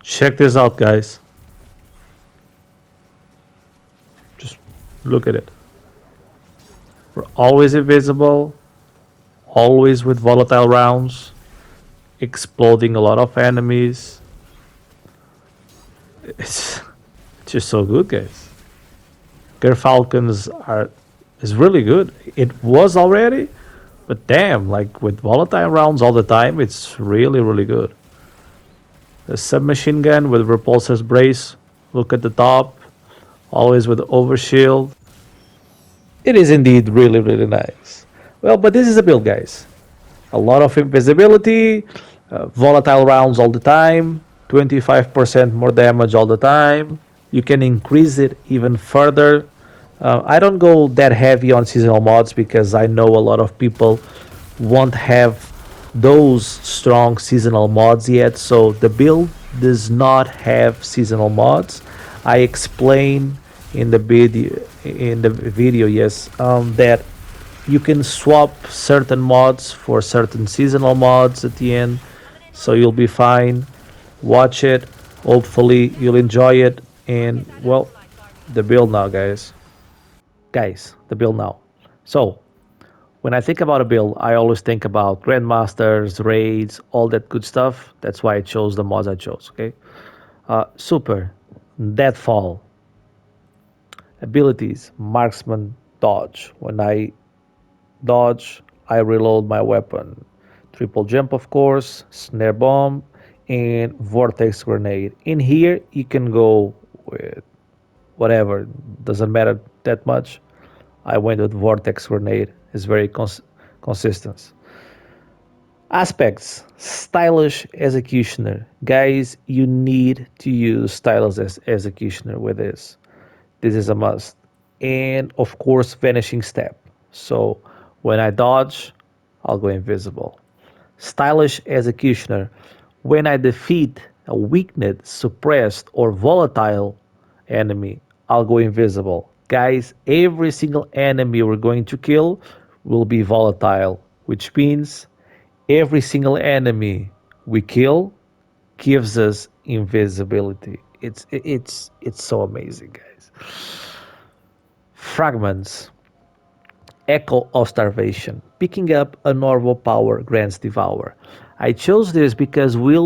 Check this out, guys. Just look at it. We're always invisible, always with volatile rounds, exploding a lot of enemies. It's just so good, guys. Ger Falcons are is really good. It was already, but damn, like with volatile rounds all the time, it's really really good. The submachine gun with repulsor's brace. Look at the top, always with overshield. It is indeed really really nice. Well, but this is a build, guys. A lot of invisibility, volatile rounds all the time, 25% more damage all the time. You can increase it even further. I don't go that heavy on seasonal mods because I know a lot of people won't have those strong seasonal mods yet. So the build does not have seasonal mods. I explain in the video, yes, that you can swap certain mods for certain seasonal mods at the end, so you'll be fine. Watch it. Hopefully, you'll enjoy it. And well, the build now, guys. Guys, the build now. So, when I think about a build, I always think about grandmasters, raids, all that good stuff. That's why I chose the mods I chose. Okay. Super, deadfall, abilities, marksman, dodge. When I dodge, I reload my weapon. Triple jump, of course, snare bomb, and vortex grenade. In here, you can go with whatever, doesn't matter that much. I went with vortex grenade, it's very consistent. Aspects, stylish executioner. Guys, you need to use stylish executioner with this. This is a must. And of course, vanishing step. So when I dodge, I'll go invisible. Stylish executioner. When I defeat a weakened, suppressed, or volatile enemy, I'll go invisible. Guys, every single enemy we're going to kill will be volatile, which means every single enemy we kill gives us invisibility. It's so amazing, guys. Fragments. Echo of Starvation. Picking up a normal power grants Devour. I chose this because we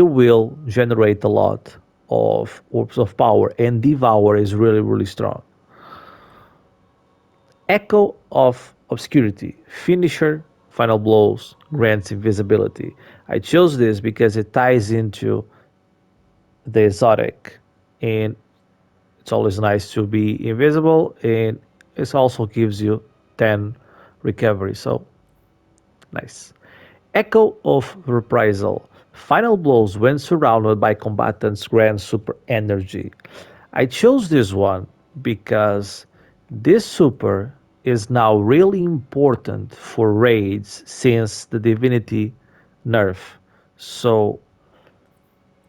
will generate a lot of orbs of power, and Devour is really really strong. Echo of Obscurity. Finisher, Final Blows, grants invisibility. I chose this because it ties into the exotic, and it's always nice to be invisible, and it also gives you 10 recovery. So nice. Echo of Reprisal. Final blows when surrounded by combatants grant super energy. I chose this one because this super is now really important for raids since the divinity nerf. So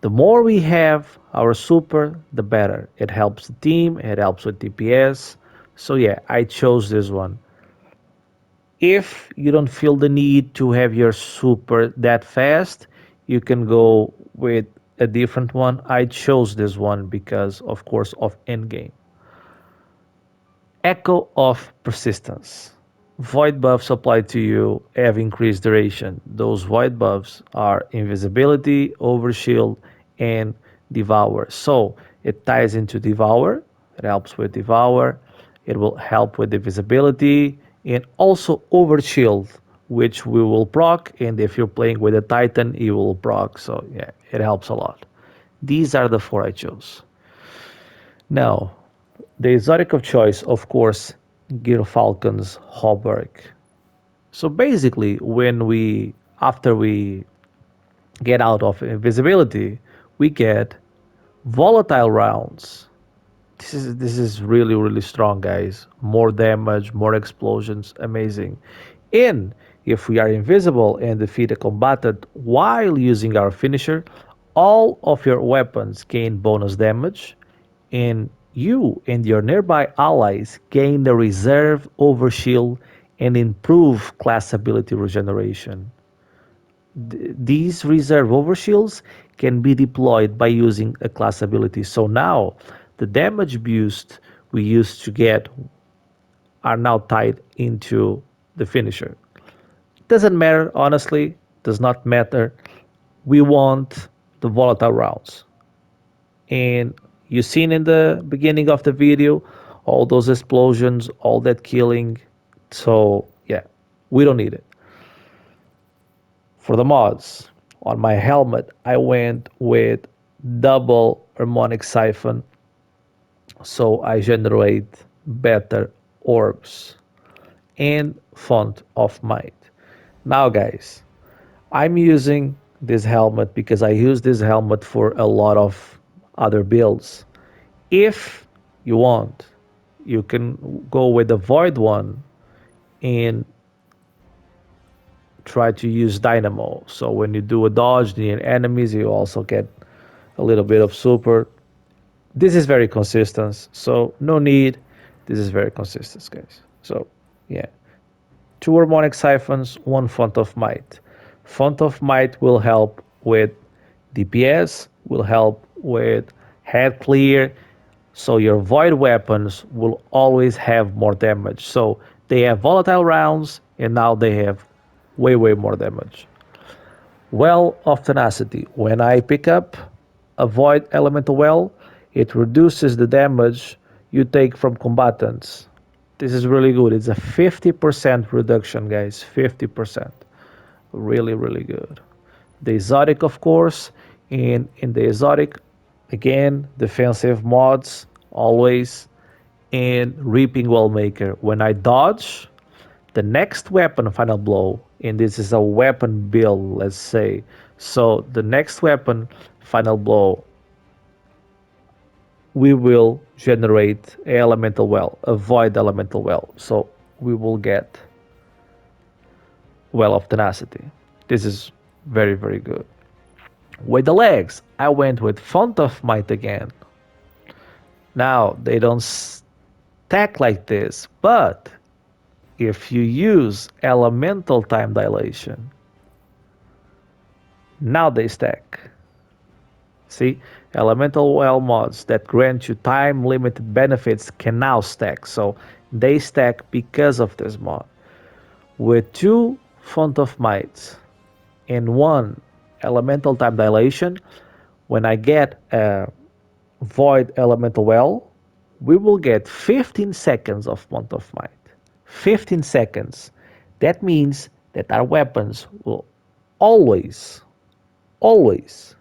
the more we have our super, the better. It helps the team, it helps with DPS. So yeah, I chose this one. If you don't feel the need to have your super that fast, you can go with a different one. I chose this one because, of course, of endgame. Echo of Persistence. Void buffs applied to you have increased duration. Those void buffs are invisibility, overshield, and devour. So it ties into devour. It helps with devour. It will help with invisibility and also overshield, which we will proc. And if you're playing with a Titan, you will proc. So yeah, it helps a lot. These are the four I chose. Now, the exotic of choice, of course, Falcon's Hauberg. So basically, after we get out of invisibility, we get volatile rounds. This is really really strong, guys. More damage, more explosions, amazing. And if we are invisible and defeat a combatant while using our finisher, all of your weapons gain bonus damage, and you and your nearby allies gain the reserve overshield and improve class ability regeneration. These reserve overshields can be deployed by using a class ability. So now the damage boost we used to get are now tied into the finisher. Doesn't matter, honestly, does not matter. We want the volatile rounds. And you seen in the beginning of the video all those explosions, all that killing. So yeah, we don't need it. For the mods, on my helmet, I went with double harmonic siphon, so I generate better orbs and font of might. Now, guys, I'm using this helmet because I use this helmet for a lot of other builds. If you want, you can go with the void one and try to use dynamo. So when you do a dodge near enemies, you also get a little bit of super. This is very consistent, so no need. This is very consistent, guys. So yeah, two harmonic siphons, one font of might. Font of might will help with DPS, will help with head clear, so your void weapons will always have more damage. So they have volatile rounds, and now they have way more damage. Well of tenacity. When I pick up a void elemental well, it reduces the damage you take from combatants. This is really good. It's a 50% reduction, guys. 50%. Really good. The exotic, of course, and in the exotic, again, defensive mods always, and reaping wellmaker. When I dodge, the next weapon final blow, and this is a weapon build, let's say. So the next weapon final blow, we will generate a elemental well, a void elemental well. So we will get well of tenacity. This is very good. With the legs, I went with font of might again. Now they don't stack like this, but if you use elemental time dilation, now they stack. See, elemental well mods that grant you time limited benefits can now stack. So they stack because of this mod. With two font of might and one elemental time dilation, when I get a void elemental well, we will get 15 seconds of font of might. 15 seconds. That means that our weapons will always, always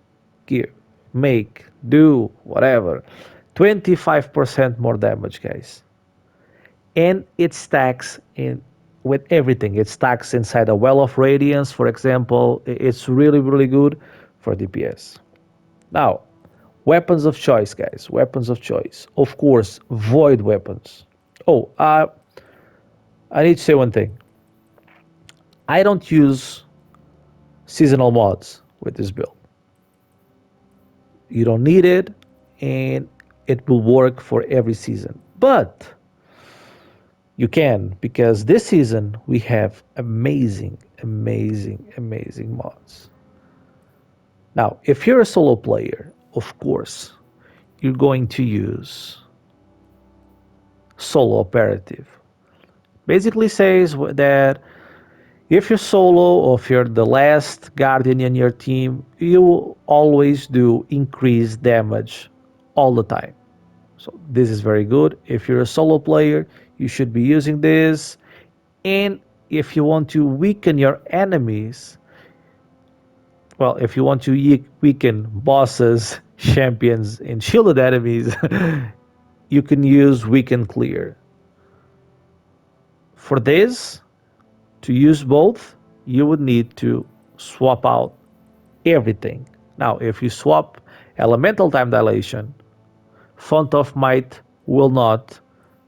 give, make, do, whatever. 25% more damage, guys. And it stacks in with everything. It stacks inside a well of radiance, for example. It's really good for DPS. Now, weapons of choice, guys. Weapons of choice. Of course, void weapons. Oh, I need to say one thing. I don't use seasonal mods with this build. You don't need it, and it will work for every season. But you can, because this season we have amazing mods. Now, if you're a solo player, of course, you're going to use solo operative. Basically says that if you're solo or if you're the last guardian in your team, you will always do increased damage all the time. So this is very good. If you're a solo player, you should be using this. And if you want to weaken your enemies, well, if you want to weaken bosses, champions, and shielded enemies, you can use weaken clear. For this, to use both, you would need to swap out everything. Now, if you swap elemental time dilation, font of might will not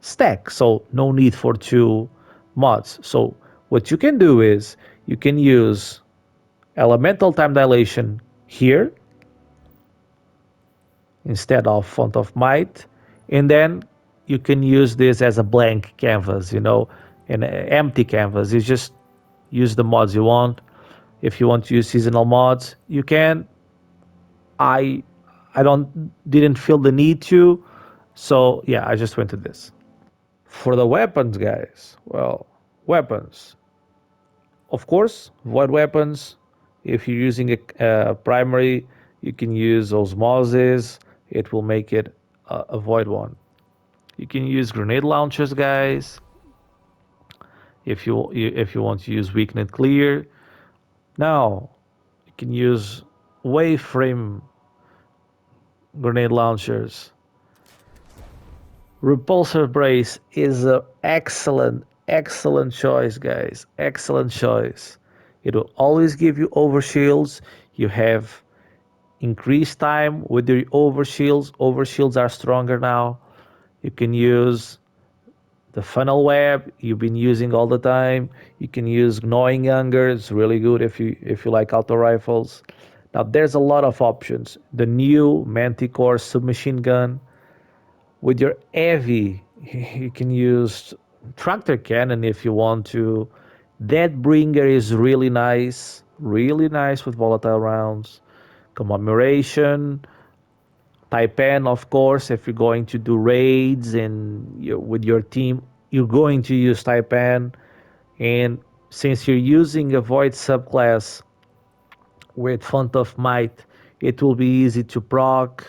stack, so no need for two mods. So what you can do is you can use elemental time dilation here instead of font of might, and then you can use this as a blank canvas, an empty canvas. You just use the mods you want, If you want to use seasonal mods, you can. I I don't didn't feel the need to, so yeah, I just went to this. For the weapons, guys, well, weapons. Of course, void weapons. If you're using a primary, you can use osmosis. It will make it a void one. You can use grenade launchers, guys. If you want to use weakened clear. Now you can use wave frame grenade launchers. Repulsor brace is an excellent choice, guys. Excellent choice. It will always give you overshields. You have increased time with your overshields. Overshields are stronger now. You can use the funnel web you've been using all the time. You can use gnawing anger. It's really good if you like auto rifles. Now there's a lot of options. The new Manticore submachine gun with your heavy, you can use tractor cannon if you want to. That bringer is really nice with volatile rounds. Commemoration, Taipan, of course, if you're going to do raids and with your team, you're going to use Taipan. And since you're using a void subclass with Font of Might, it will be easy to proc.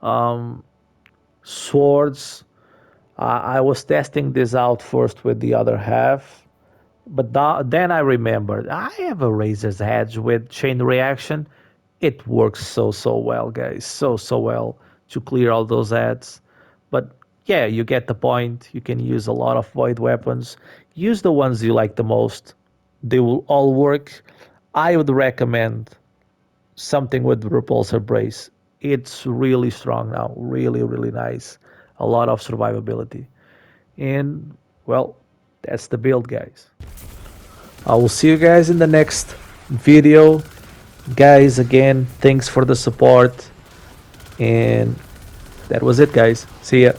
Um, Swords, I was testing this out first with the other half, but then I remembered I have a Razor's Edge with chain reaction. It works so well, guys, so well to clear all those ads. But yeah, you get the point. You can use a lot of void weapons. Use the ones you like the most. They will all work. I would recommend something with repulsor brace. It's really strong now, really nice. A lot of survivability. And well, that's the build, guys. I will see you guys in the next video. Guys, again, thanks for the support. And that was it, guys. See ya.